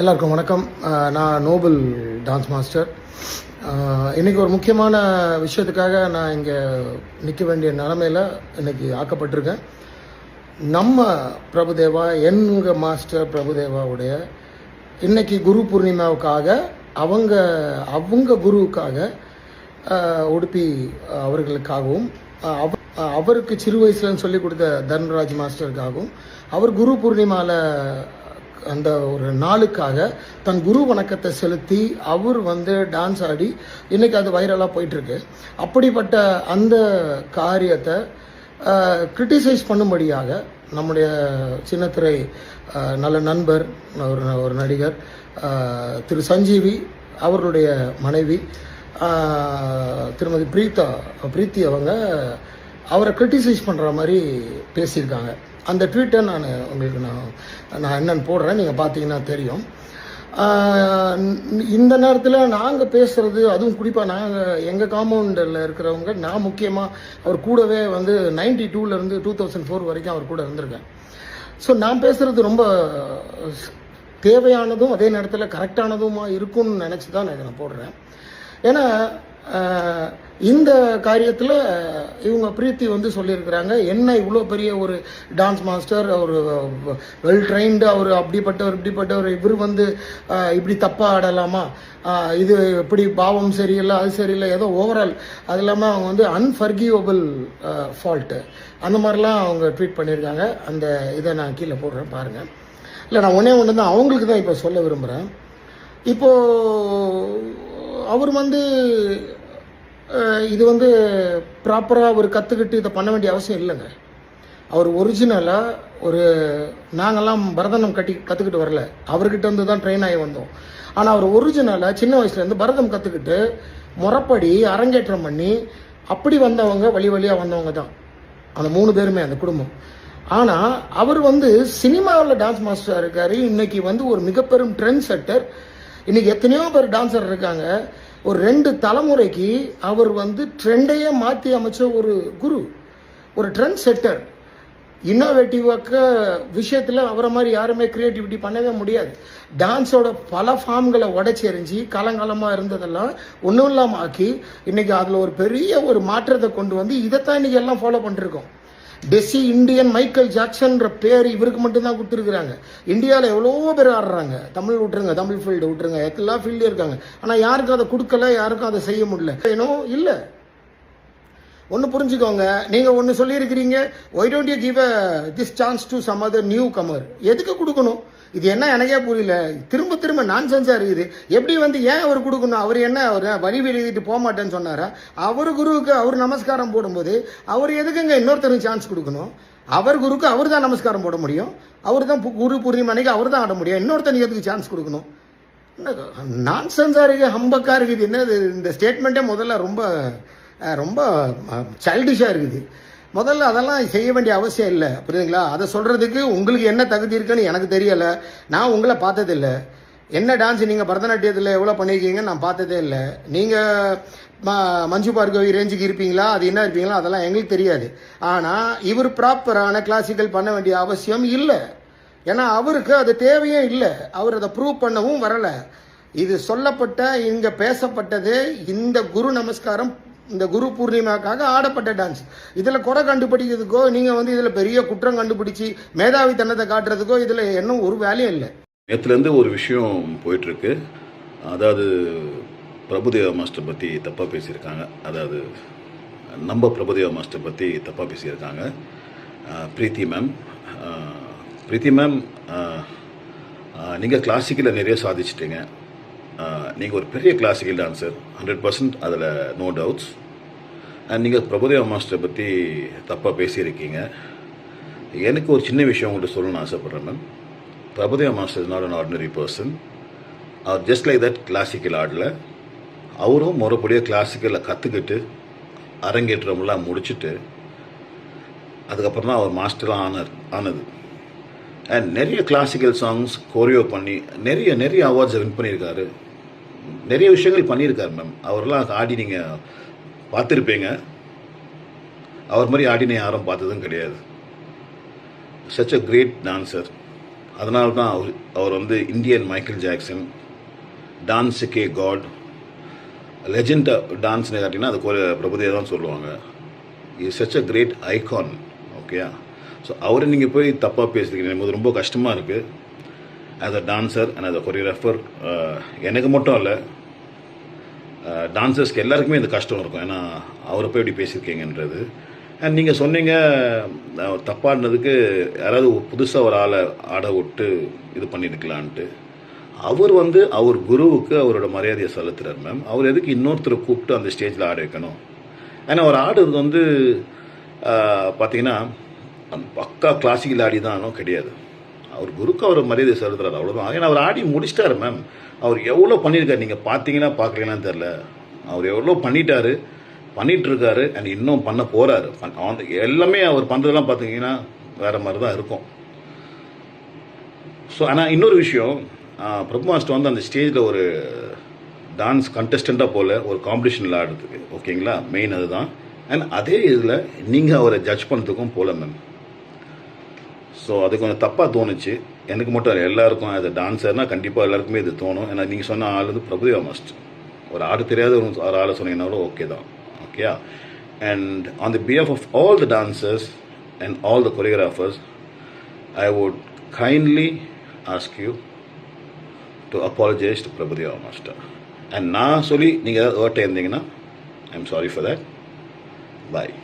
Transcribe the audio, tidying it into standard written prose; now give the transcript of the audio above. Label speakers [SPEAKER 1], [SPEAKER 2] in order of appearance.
[SPEAKER 1] எல்லாருக்கும் வணக்கம். நான் நோபல் டான்ஸ் மாஸ்டர். இன்றைக்கி ஒரு முக்கியமான விஷயத்துக்காக நான் இங்கே நிற்க வேண்டிய நிலமையில் இன்றைக்கி ஆக்கப்பட்டிருக்கேன். நம்ம பிரபுதேவா, எங்கள் மாஸ்டர் பிரபுதேவாவுடைய இன்றைக்கி குரு பூர்ணிமாவுக்காக அவங்க குருவுக்காக உடுப்பி அவர்களுக்காகவும் அவருக்கு சிறு வயசுலன்னு சொல்லி கொடுத்த தன்ராஜ் மாஸ்டருக்காகவும் அவர் குரு பூர்ணிமாவில் அந்த ஒரு நாளுக்காக தன் குரு வணக்கத்தை செலுத்தி அவர் டான்ஸ் ஆடி இன்றைக்கி அது வைரலாக போயிட்டுருக்கு. அப்படிப்பட்ட அந்த காரியத்தை கிரிட்டிசைஸ் பண்ணும்படியாக நம்முடைய சின்னத்திரை நல்ல நண்பர் ஒரு நடிகர் திரு சஞ்சீவி அவர்களுடைய மனைவி திருமதி பிரீத்தி அவங்க அவரை கிரிட்டிசைஸ் பண்ணுற மாதிரி பேசியிருக்காங்க. அந்த ட்வீட்டை உங்களுக்கு நான் என்னென்னு போடுறேன், நீங்கள் பார்த்தீங்கன்னா தெரியும். இந்த நேரத்தில் நாங்கள் பேசுகிறது, அதுவும் குறிப்பாக நாங்கள் எங்கள் காம்பவுண்டில் இருக்கிறவங்க, நான் முக்கியமாக அவர் கூடவே 92லேருந்து 2004 வரைக்கும் அவர் கூட இருந்திருக்கேன். ஸோ நான் பேசுகிறது ரொம்ப தேவையானதும் அதே நேரத்தில் கரெக்டானதுமா இருக்கும்னு நினச்சி தான் நான் இதை போடுறேன். ஏன்னா இந்த காரியத்தில் இவங்க பிரீத்தி சொல்லியிருக்கிறாங்க, என்ன இவ்வளோ பெரிய ஒரு டான்ஸ் மாஸ்டர், அவர் வெல் ட்ரைன்டு, அவர் இப்படிப்பட்டவர் இவர் இப்படி தப்பாக ஆடலாமா, இது இப்படி பாவம் சரியில்லை, அது சரியில்லை, ஏதோ ஓவரால் அது இல்லாமல் அவங்க அன்ஃபர்கிவபிள் ஃபால்ட்டு அந்த மாதிரிலாம் அவங்க ட்வீட் பண்ணியிருக்காங்க. அந்த இதை நான் கீழே போடுறேன் பாருங்கள். இல்லை, நான் ஒன்று தான் அவங்களுக்கு தான் இப்போ சொல்ல விரும்புகிறேன். இப்போது அவர் இது ப்ராப்பராக அவர் கற்றுக்கிட்டு இதை பண்ண வேண்டிய அவசியம் இல்லைங்க. அவர் ஒரிஜினலாக நாங்கள்லாம் பரதம் கற்றுக்கிட்டு வரல, அவர்கிட்ட தான் ட்ரெயின் ஆகி வந்தோம். ஆனால் அவர் ஒரிஜினலாக சின்ன வயசுலேருந்து பரதம் கற்றுக்கிட்டு முறைப்படி அரங்கேற்றம் பண்ணி அப்படி வந்தவங்க, வழியாக வந்தவங்க தான் அந்த 3 பேருமே, அந்த குடும்பம். ஆனால் அவர் சினிமாவில் டான்ஸ் மாஸ்டராக இருக்கார். இன்றைக்கி ஒரு மிகப்பெரும் ட்ரெண்ட் செட்டர். இன்றைக்கி எத்தனையோ பேர் டான்ஸர் இருக்காங்க. ஒரு 2 தலைமுறைக்கு அவர் ட்ரெண்டையே மாற்றி அமைச்ச ஒரு குரு, ஒரு ட்ரெண்ட் செட்டர். இன்னோவேட்டிவாக்க விஷயத்தில் அவரை மாதிரி யாருமே க்ரியேட்டிவிட்டி பண்ணவே முடியாது. டான்ஸோட பல ஃபார்ம்களை உடைச்செறிஞ்சு காலங்காலமாக இருந்ததெல்லாம் ஒன்றும் இல்லாமல் ஆக்கி இன்றைக்கி அதில் ஒரு பெரிய ஒரு மாற்றத்தை கொண்டு இதைத்தான் இன்றைக்கி எல்லாம் ஃபாலோ பண்ணிருக்கோம். டெஸ்ஸி இந்தியன் மைக்கேல் ஜாக்சன்ற பேர் இவருக்கு மட்டும்தான் கொடுத்துருக்குறாங்க. இந்தியாவில் எவ்வளோ பேர் ஆடுறாங்க, தமிழ் விட்டுருங்க, தமிழ் ஃபீல்டு விட்டுருங்க, எல்லா ஃபீல்டும் இருக்காங்க. ஆனால் யாருக்கும் அதை கொடுக்கல, யாருக்கும் அதை செய்ய முடியல. ஏனோ இல்லை, ஒன்று புரிஞ்சுக்கோங்க. நீங்கள் ஒன்று சொல்லியிருக்கிறீங்க, why don't you give this chance to some other newcomer. எதுக்கு கொடுக்கணும்? இது என்ன எனக்கே புரியல. திரும்ப நான்சென்ஸாக இருக்குது. எப்படி ஏன் அவர் கொடுக்கணும்? அவர் என்ன, அவர் வழி எழுதிட்டு போக மாட்டேன்னு சொன்னாரா? அவர் குருவுக்கு அவர் நமஸ்காரம் போடும்போது அவர் எதுக்குங்க இன்னொருத்தருக்கு சான்ஸ் கொடுக்கணும்? அவர் குருக்கு அவர் தான் நமஸ்காரம் போட முடியும், அவர் தான் குரு பூர்ணிமானைக்கு அவர் தான் ஆட முடியும். இன்னொருத்தனுக்கு எதுக்கு சான்ஸ் கொடுக்கணும்? நான்சென்ஸாக இருக்குது, ஹம்பக்காக இருக்குது. என்ன இந்த ஸ்டேட்மெண்ட்டே முதல்ல ரொம்ப ரொம்ப சைல்டிஷாக இருக்குது. முதல்ல அதெல்லாம் செய்ய வேண்டிய அவசியம் இல்லை, புரியுதுங்களா? அதை சொல்கிறதுக்கு உங்களுக்கு என்ன தகுதி இருக்குன்னு எனக்கு தெரியலை. நான் உங்களை பார்த்ததில்லை. என்ன டான்ஸ் நீங்கள் பரதநாட்டியத்தில் எவ்வளோ பண்ணியிருக்கீங்கன்னு நான் பார்த்ததே இல்லை. நீங்கள் மஞ்சு பார்கவி ரேஞ்சுக்கு இருப்பீங்களா, அது என்ன இருப்பீங்களா, அதெல்லாம் எங்களுக்கு தெரியாது. ஆனால் இவர் ப்ராப்பரான கிளாசிக்கல் பண்ண வேண்டிய அவசியம் இல்லை. ஏன்னா அவருக்கு அது தேவையே இல்லை. அவர் அதை ப்ரூவ் பண்ணவும் வரலை. இது சொல்லப்பட்ட, இங்கே பேசப்பட்டது இந்த குரு நமஸ்காரம், இந்த குரு பூர்ணிமாக்காக ஆடப்பட்ட டான்ஸ். இதில் குறை கண்டுபிடிக்கிறதுக்கோ, நீங்கள் இதில் பெரிய குற்றம் கண்டுபிடிச்சி மேதாவித்தனத்தை காட்டுறதுக்கோ இதில் இன்னும் ஒரு வேலையும் இல்லை.
[SPEAKER 2] நேற்றுலேருந்து ஒரு விஷயம் போயிட்டுருக்கு. அதாவது பிரபுதேவா மாஸ்டர் பற்றி தப்பாக பேசியிருக்காங்க. அதாவது நம்ம பிரபுதேவா மாஸ்டர் பற்றி தப்பாக பேசியிருக்காங்க. பிரீத்தி மேம், நீங்கள் கிளாசிக்கலில் நிறைய சாதிச்சிட்டிங்க. நீங்கள் ஒரு பெரிய கிளாசிக்கல் டான்ஸர், 100%, அதில் நோ டவுட்ஸ். அண்ட் நீங்கள் பிரபுதேவா மாஸ்டரை பற்றி தப்பாக பேசியிருக்கீங்க. எனக்கு ஒரு சின்ன விஷயம் உங்கள்கிட்ட சொல்லணும்னு ஆசைப்பட்றேன் ma'am. Prabhudeva master is not an ordinary person. அவர் ஜஸ்ட் லைக் தட் கிளாசிக்கல் ஆடல. அவரும் முறைப்படியாக கிளாசிக்கலில் கற்றுக்கிட்டு அரங்கேற்றமெல்லாம் முடிச்சுட்டு அதுக்கப்புறம் தான் அவர் மாஸ்டராக ஆனது. அண்ட் நிறைய கிளாசிக்கல் சாங்ஸ் கோரியோ பண்ணி நிறைய அவார்ட்ஸை வின் பண்ணியிருக்காரு. நிறைய விஷயங்கள் பண்ணியிருக்காரு மேம். அவரெல்லாம் ஆடி நீங்கள் பார்த்துருப்பீங்க. அவர் மாதிரி ஆடினை யாரும் பார்த்ததும் கிடையாது. Such a great dancer. அதனால தான் அவர் வந்து இந்தியன் மைக்கேல் ஜாக்சன், டான்ஸுக்கே காட், லெஜெண்ட் டான்ஸ்னு கேட்டிங்கன்னா அது பிரபுதேவா தான் சொல்லுவாங்க. Is such a great icon. ஓகேயா? ஸோ அவரை நீங்கள் போய் தப்பாக பேசுறீங்க, எனக்கு ரொம்ப கஷ்டமாக இருக்குது. As a dancer and as a choreographer, எனக்கு மட்டும் இல்லை, டான்சர்ஸ்க்கு எல்லாருக்குமே இது கஷ்டம் இருக்கும். ஏன்னா அவரை போய் இப்படி பேசியிருக்கீங்கன்றது. அண்ட் நீங்கள் சொன்னீங்க தப்பாடினதுக்கு யாராவது புதுசாக ஒரு ஆளை ஆட விட்டு இது பண்ணியிருக்கலான்ட்டு. அவர் வந்து அவர் குருவுக்கு அவரோட மரியாதையை செலுத்துறாரு மேம். அவர் எதுக்கு இன்னொருத்தரை கூப்பிட்டு அந்த ஸ்டேஜில் ஆட வைக்கணும்? ஏன்னா அவர் ஆடுறது வந்து பார்த்தீங்கன்னா பக்கா கிளாசிக்கல் ஆடி தானோ கிடையாது. அவர் குருக்கு அவர் மரியாதை செலுத்துறாரு, அவ்வளோதான். ஏன்னா அவர் ஆடி முடிச்சிட்டாரு மேம். அவர் எவ்வளோ பண்ணியிருக்காரு, நீங்கள் பார்த்தீங்கன்னா பார்க்குறீங்களான்னு தெரில. அவர் எவ்வளோ பண்ணிகிட்ருக்காரு அண்ட் இன்னும் பண்ண போகிறாரு. எல்லாமே அவர் பண்ணுறதெல்லாம் பார்த்தீங்கன்னா வேறு மாதிரி தான் இருக்கும். ஸோ ஆனால் இன்னொரு விஷயம், பிரபு மாஸ்டர் வந்து அந்த ஸ்டேஜில் ஒரு டான்ஸ் கண்டஸ்டண்ட்டாக போல் ஒரு காம்படிஷனில் ஆடுறதுக்கு, ஓகேங்களா, மெயின் அதுதான். அண்ட் அதே இதில் நீங்கள் அவரை ஜட்ஜ் பண்ணுறதுக்கும் போல மேம். ஸோ அது கொஞ்சம் தப்பாக தோணுச்சு. எனக்கு மட்டும் இல்லை, எல்லாருக்கும். ஆஸ் அ டான்ஸர்னால் கண்டிப்பாக எல்லாருக்குமே இது தோணும். ஏன்னா நீங்கள் சொன்ன ஆள் வந்து பிரபுதேவா மாஸ்டர். ஒரு ஆடு தெரியாத ஒரு ஆளை சொன்னீங்கன்னாலும் ஓகே தான். ஓகேயா? And on the behalf of all the dancers and all the choreographers, I would kindly ask you to apologise to Prabhudeva master. And நான் சொல்லி நீங்கள் ஏதாவது ஹர்ட் இருந்தீங்கன்னா I am sorry for that. Bye.